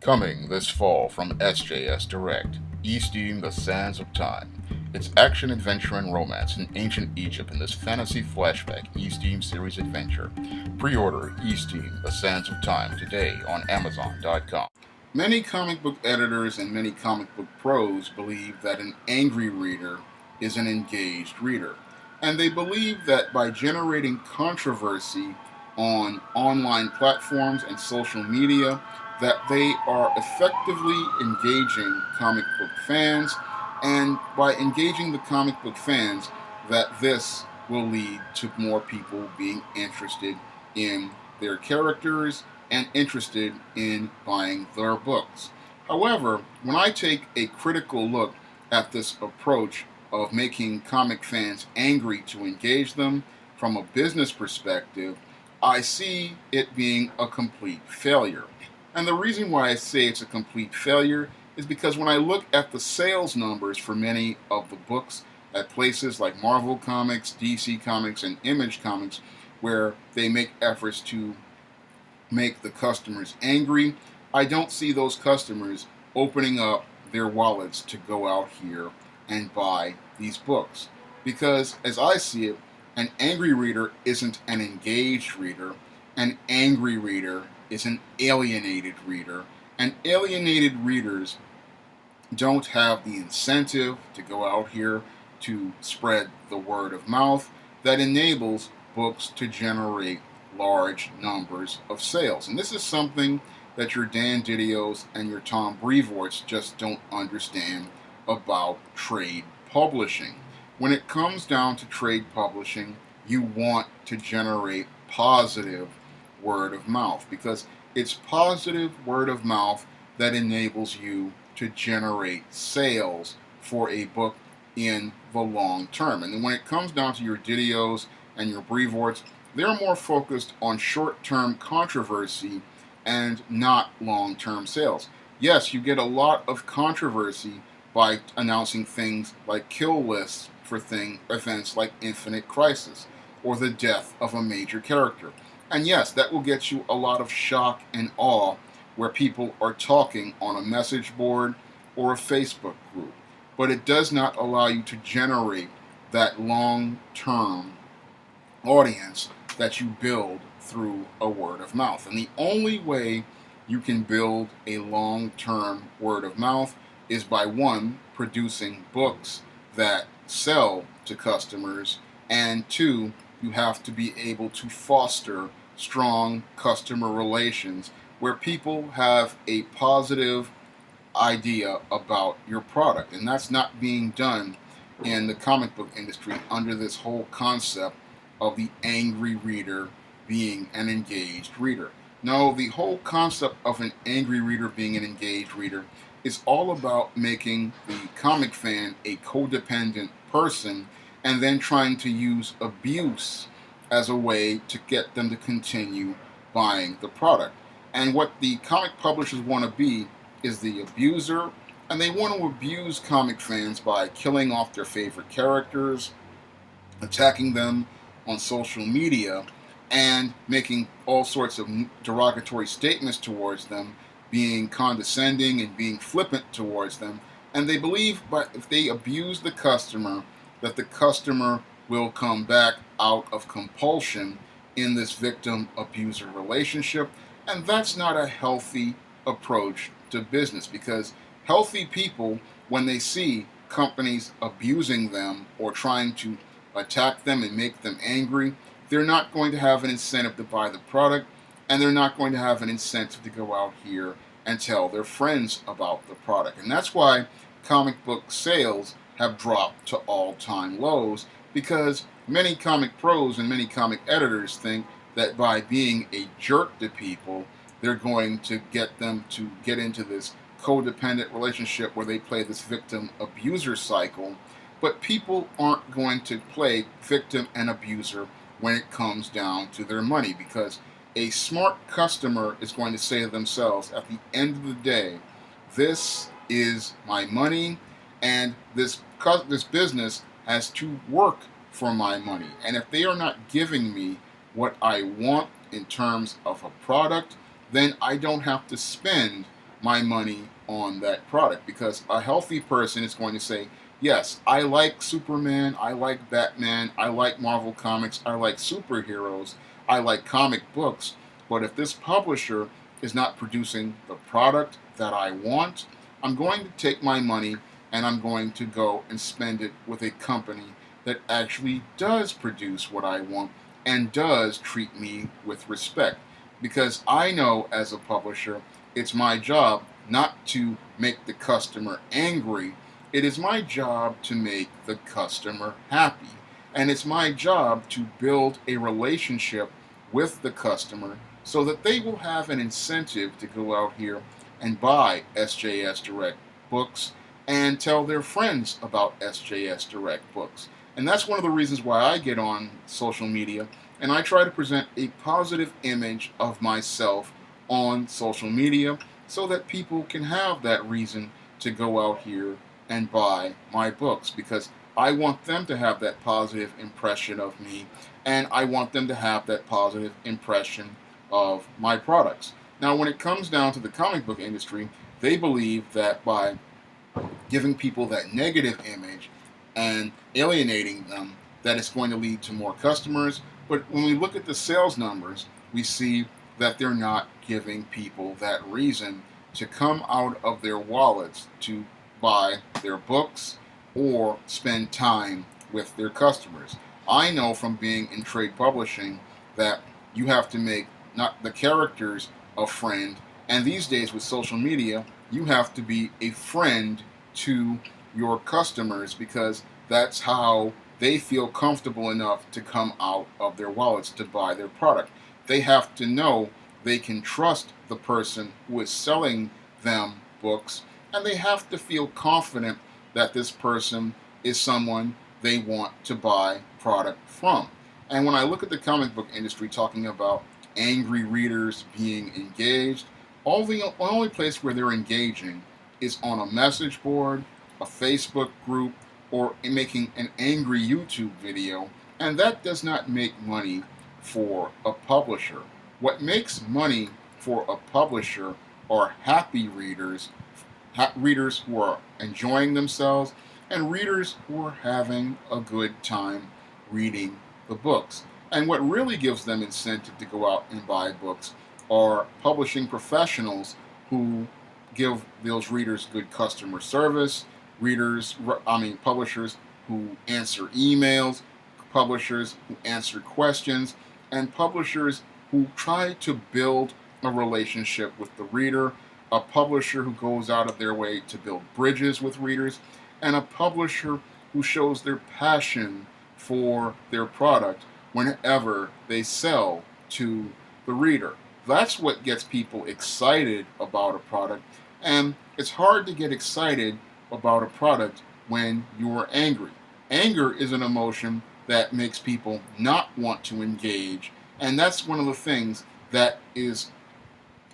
Coming this fall from SJS Direct, Easting the Sands of Time. It's action, adventure, and romance in ancient Egypt in this fantasy flashback Easting series adventure. Pre-order Easting the Sands of Time today on Amazon.com. Many comic book editors and many comic book pros believe that an angry reader is an engaged reader. And they believe that by generating controversy on online platforms and social media, that they are effectively engaging comic book fans, and by engaging the comic book fans, that this will lead to more people being interested in their characters and interested in buying their books. However, when I take a critical look at this approach of making comic fans angry to engage them from a business perspective, I see it being a complete failure. And the reason why I say it's a complete failure is because when I look at the sales numbers for many of the books at places like Marvel Comics, DC Comics, and Image Comics, where they make efforts to make the customers angry, I don't see those customers opening up their wallets to go out here and buy these books. Because as I see it, an angry reader isn't an engaged reader. An angry reader is an alienated reader. And alienated readers don't have the incentive to go out here to spread the word of mouth that enables books to generate large numbers of sales. And this is something that your Dan Didiots and your Tom Brevoorts just don't understand about trade publishing. When it comes down to trade publishing, you want to generate positive word of mouth, because it's positive word of mouth that enables you to generate sales for a book in the long term. And then when it comes down to your Didiots and your Brevoorts, they're more focused on short-term controversy and not long-term sales. Yes, you get a lot of controversy by announcing things like kill lists for events like Infinite Crisis or the death of a major character. And yes, that will get you a lot of shock and awe where people are talking on a message board or a Facebook group. But it does not allow you to generate that long-term audience that you build through a word of mouth. And the only way you can build a long-term word of mouth is by, one, producing books that sell to customers, and two, you have to be able to foster strong customer relations where people have a positive idea about your product. And that's not being done in the comic book industry under this whole concept of the angry reader being an engaged reader. No, the whole concept of an angry reader being an engaged reader is all about making the comic fan a codependent person and then trying to use abuse as a way to get them to continue buying the product. And what the comic publishers want to be is the abuser, and they want to abuse comic fans by killing off their favorite characters, attacking them on social media, and making all sorts of derogatory statements towards them, being condescending and being flippant towards them. And they believe that if they abuse the customer, that the customer will come back out of compulsion in this victim-abuser relationship. And that's not a healthy approach to business, because healthy people, when they see companies abusing them or trying to attack them and make them angry, they're not going to have an incentive to buy the product, and they're not going to have an incentive to go out here and tell their friends about the product. And that's why comic book sales have dropped to all-time lows, because many comic pros and many comic editors think that by being a jerk to people, they're going to get them to get into this codependent relationship where they play this victim-abuser cycle. But people aren't going to play victim and abuser when it comes down to their money, because a smart customer is going to say to themselves at the end of the day, this is my money, and this business has to work for my money. And if they are not giving me what I want in terms of a product, then I don't have to spend my money on that product, because a healthy person is going to say, yes, I like Superman, I like Batman, I like Marvel Comics, I like superheroes, I like comic books, but if this publisher is not producing the product that I want, I'm going to take my money and I'm going to go and spend it with a company that actually does produce what I want and does treat me with respect. Because I know as a publisher, it's my job not to make the customer angry. It is my job to make the customer happy. And it's my job to build a relationship with the customer so that they will have an incentive to go out here and buy SJS Direct books and tell their friends about SJS Direct books. And that's one of the reasons why I get on social media and I try to present a positive image of myself on social media so that people can have that reason to go out here and buy my books, because I want them to have that positive impression of me and I want them to have that positive impression of my products. Now, when it comes down to the comic book industry, they believe that by giving people that negative image and alienating them, that it's going to lead to more customers. But when we look at the sales numbers, we see that they're not giving people that reason to come out of their wallets to buy their books or spend time with their customers. I know from being in trade publishing that you have to make not the characters a friend, and these days with social media, you have to be a friend to your customers, because that's how they feel comfortable enough to come out of their wallets to buy their product. They have to know they can trust the person who is selling them books, and they have to feel confident that this person is someone they want to buy product from. And when I look at the comic book industry talking about angry readers being engaged, the only place where they're engaging is on a message board, a Facebook group, or making an angry YouTube video, and that does not make money for a publisher. What makes money for a publisher are happy readers, readers who are enjoying themselves, and readers who are having a good time reading the books. And what really gives them incentive to go out and buy books are publishing professionals who give those readers good customer service, publishers who answer emails, publishers who answer questions, and publishers who try to build a relationship with the reader, a publisher who goes out of their way to build bridges with readers, and a publisher who shows their passion for their product whenever they sell to the reader. That's what gets people excited about a product, and it's hard to get excited about a product when you're angry. Anger is an emotion that makes people not want to engage, and that's one of the things that is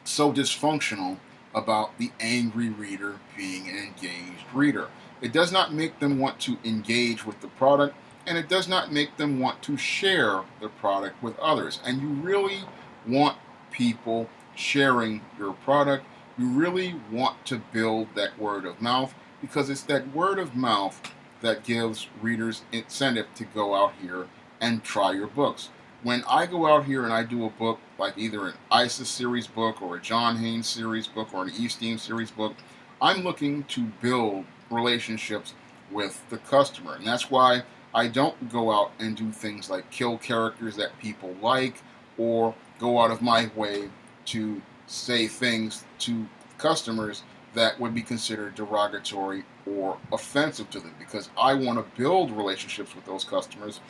so dysfunctional about the angry reader being an engaged reader. It does not make them want to engage with the product, and it does not make them want to share the product with others. And you really want people sharing your product. You really want to build that word of mouth, because it's that word of mouth that gives readers incentive to go out here and try your books. When I go out here and I do a book, like either an ISIS series book or a John Haynes series book or an E-Steam series book, I'm looking to build relationships with the customer. And that's why I don't go out and do things like kill characters that people like, or go out of my way to say things to customers that would be considered derogatory or offensive to them, because I want to build relationships with those customers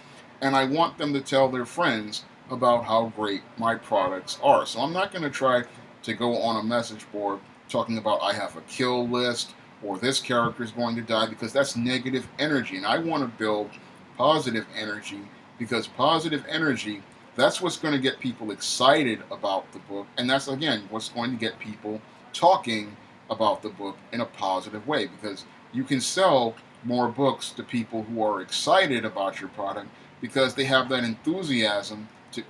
and I want them to tell their friends about how great my products are. So I'm not going to try to go on a message board talking about I have a kill list or this character is going to die, because that's negative energy, and I want to build positive energy, because positive energy, that's what's going to get people excited about the book, and that's again what's going to get people talking about the book in a positive way, because you can sell more books to people who are excited about your product because they have that enthusiasm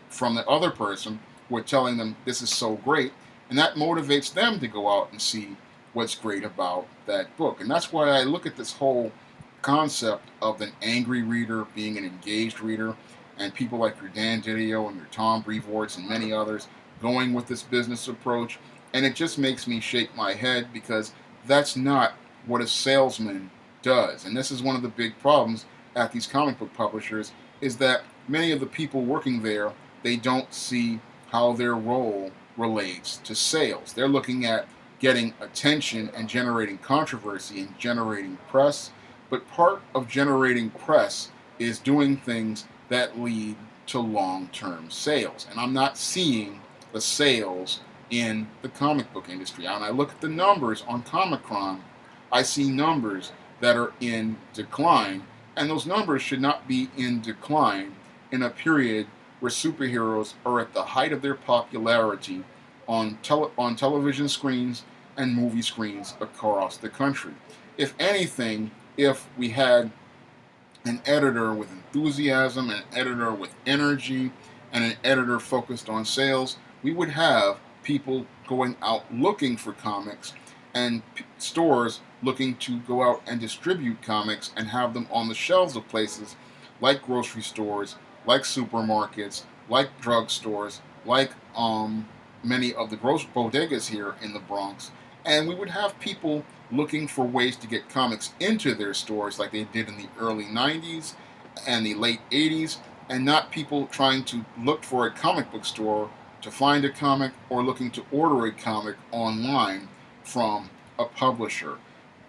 from the other person who are telling them this is so great, And that motivates them to go out and see what's great about that book. And that's why I look at this whole concept of an angry reader being an engaged reader, and people like your Dan Didio and your Tom Brevoorts and many others going with this business approach. And it just makes me shake my head, because that's not what a salesman does. And this is one of the big problems at these comic book publishers, is that many of the people working there, they don't see how their role relates to sales. They're looking at getting attention and generating controversy and generating press. But part of generating press is doing things that lead to long-term sales. And I'm not seeing the sales in the comic book industry. And I look at the numbers on Comic-Con, I see numbers that are in decline, and those numbers should not be in decline in a period where superheroes are at the height of their popularity on television screens and movie screens across the country. If anything, if we had an editor with enthusiasm, an editor with energy, and an editor focused on sales, we would have people going out looking for comics, and stores looking to go out and distribute comics and have them on the shelves of places like grocery stores, like supermarkets, like drugstores, like many of the bodegas here in the Bronx. And we would have people looking for ways to get comics into their stores like they did in the early 90s and the late 80s, and not people trying to look for a comic book store to find a comic or looking to order a comic online from a publisher.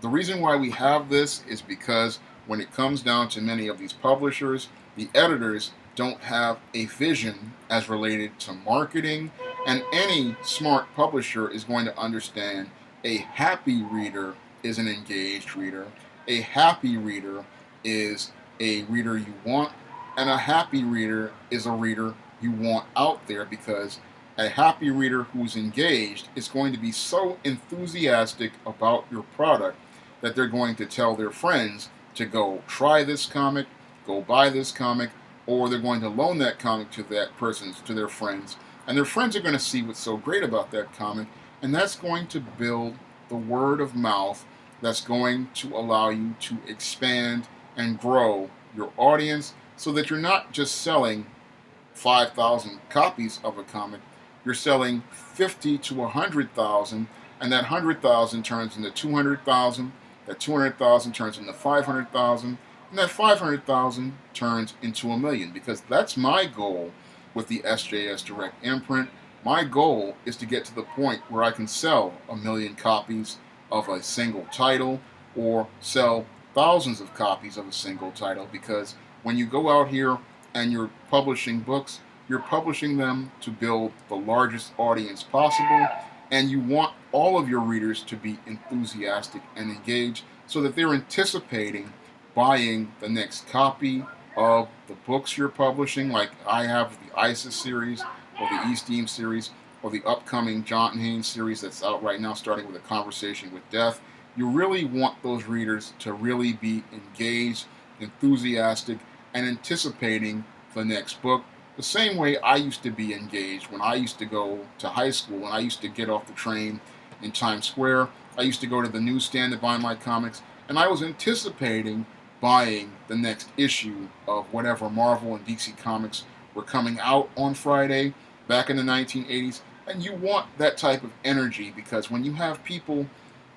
The reason why we have this is because when it comes down to many of these publishers, the editors don't have a vision as related to marketing, and any smart publisher is going to understand a happy reader is an engaged reader, a happy reader is a reader you want, and a happy reader is a reader you want out there, because a happy reader who's engaged is going to be so enthusiastic about your product that they're going to tell their friends to go try this comic, go buy this comic, or they're going to loan that comic to their friends, and their friends are going to see what's so great about that comic, and that's going to build the word of mouth that's going to allow you to expand and grow your audience, so that you're not just selling 5,000 copies of a comic, you're selling 50 to 100,000, and that 100,000 turns into 200,000, that 200,000 turns into 500,000, and that 500,000 turns into $1 million, because that's my goal with the SJS Direct imprint. My goal is to get to the point where I can sell 1 million copies of a single title, or sell thousands of copies of a single title, because when you go out here and you're publishing books, you're publishing them to build the largest audience possible, and you want all of your readers to be enthusiastic and engaged, so that they're anticipating buying the next copy of the books you're publishing, like I have the ISIS series, or the East Team series, or the upcoming John Haynes series that's out right now, starting with A Conversation with Death. You really want those readers to really be engaged, enthusiastic, and anticipating the next book. The same way I used to be engaged when I used to go to high school, when I used to get off the train in Times Square. I used to go to the newsstand to buy my comics, and I was anticipating buying the next issue of whatever Marvel and DC comics were coming out on Friday back in the 1980s. And you want that type of energy, because when you have people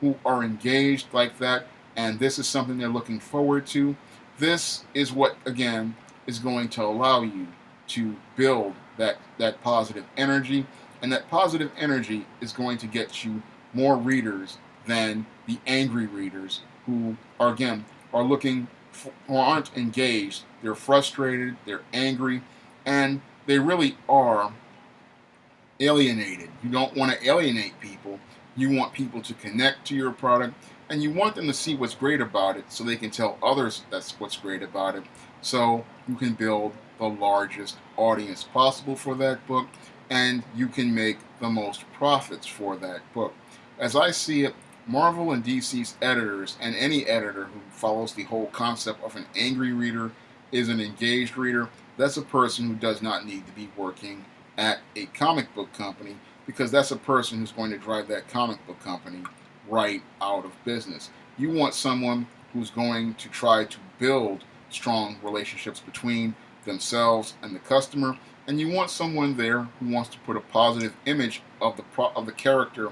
who are engaged like that, and this is something they're looking forward to, this is what, again, is going to allow you to build that positive energy, and that positive energy is going to get you more readers than the angry readers who are, again, are looking for, who aren't engaged. They're frustrated, they're angry, and they really are alienated. You don't want to alienate people. You want people to connect to your product, and you want them to see what's great about it, so they can tell others that's what's great about it, so you can build the largest audience possible for that book, and you can make the most profits for that book. As I see it, Marvel and DC's editors, and any editor who follows the whole concept of an angry reader is an engaged reader. That's a person who does not need to be working at a comic book company, because that's a person who's going to drive that comic book company right out of business. You want someone who's going to try to build strong relationships between themselves and the customer, and you want someone there who wants to put a positive image of the character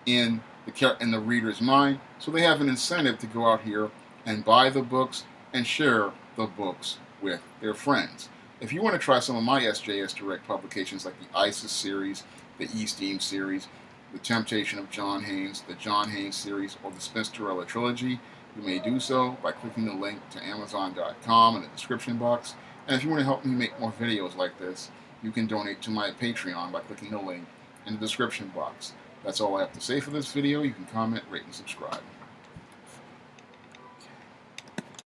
in the reader's mind, so they have an incentive to go out here and buy the books and share the books with their friends. If you want to try some of my SJS Direct publications like the ISIS series, the E-Steam series, the Temptation of John Haynes, the John Haynes series, or the Spinsterella trilogy, you may do so by clicking the link to Amazon.com in the description box. And if you want to help me make more videos like this, you can donate to my Patreon by clicking the link in the description box. That's all I have to say for this video. You can comment, rate, and subscribe.